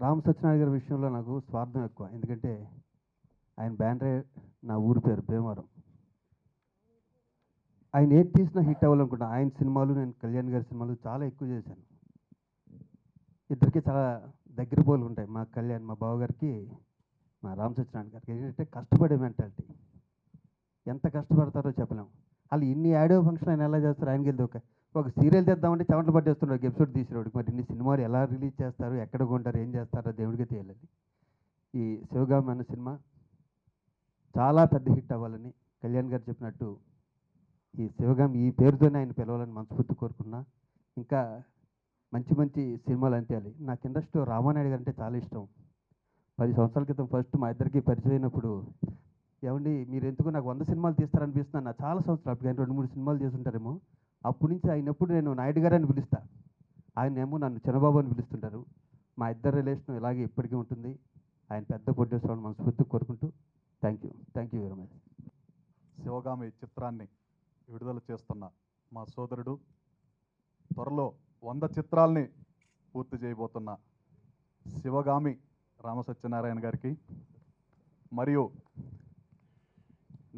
రామ్ సత్యనారాయణ గారి విషయంలో నాకు స్వార్థం ఎక్కువ. ఎందుకంటే ఆయన బ్యానరే నా ఊరి పేరు భీమవరం. ఆయన ఏది తీసినా హిట్ అవ్వాలనుకుంటా. ఆయన సినిమాలు, నేను కళ్యాణ్ గారి సినిమాలు చాలా ఎక్కువ చేశాను. ఇద్దరికి చాలా దగ్గర పోలు ఉంటాయి. మా కళ్యాణ్, మా బావగారికి, మా రామ్ సత్యనారాయణ గారికి. ఏంటంటే కష్టపడే మెంటాలిటీ. ఎంత కష్టపడతారో చెప్పలేము. వాళ్ళు ఇన్ని ఆడియో ఫంక్షన్ ఆయన ఎలా చేస్తారు? ఆయనకి వెళ్తే ఒక సీరియల్ తెద్దామంటే చెమటలు పట్టేస్తున్నాడు ఒక ఎపిసోడ్ తీసేవాడికి. మరి ఇన్ని సినిమాలు ఎలా రిలీజ్ చేస్తారు, ఎక్కడ కొంటారు, ఏం చేస్తారో దేవుడికే తెలియాలి. ఈ శివగామి అన్న సినిమా చాలా పెద్ద హిట్ అవ్వాలని కళ్యాణ్ గారు చెప్పినట్టు ఈ శివగామి ఈ పేరుతోనే ఆయన పిలవాలని మనస్ఫూర్తి కోరుకున్నా. ఇంకా మంచి మంచి సినిమాలు అంతేయాలి. నాకు ఇండస్ట్రీలో రామానాయుడు గారు అంటే చాలా ఇష్టం. 10 సంవత్సరాల క్రితం ఫస్ట్ మా ఇద్దరికి పరిచయం అయినప్పుడు, ఏమండి మీరు ఎందుకు నాకు 100 సినిమాలు తీస్తారనిపిస్తున్నాను. నా చాలా సంవత్సరాలు అప్పుడు ఆయన 2-3 సినిమాలు చేస్తుంటారేమో. అప్పటి నుంచి ఆయన ఎప్పుడు నేను నాయుడు గారు అని పిలుస్తా, ఆయన ఏమో నన్ను చిన్నబాబు అని పిలుస్తుంటారు. మా ఇద్దరు రిలేషన్ ఇలాగే ఇప్పటికీ ఉంటుంది. ఆయన పెద్ద ప్రొడ్యూసర్ మనస్ఫూర్తి కోరుకుంటూ thank you very much. Sivagami చిత్రాన్ని విడుదల చేస్తున్న మా సోదరుడు, త్వరలో 100 చిత్రాల్ని పూర్తి చేయబోతున్న శివగామి రామసత్యనారాయణ గారికి, మరియు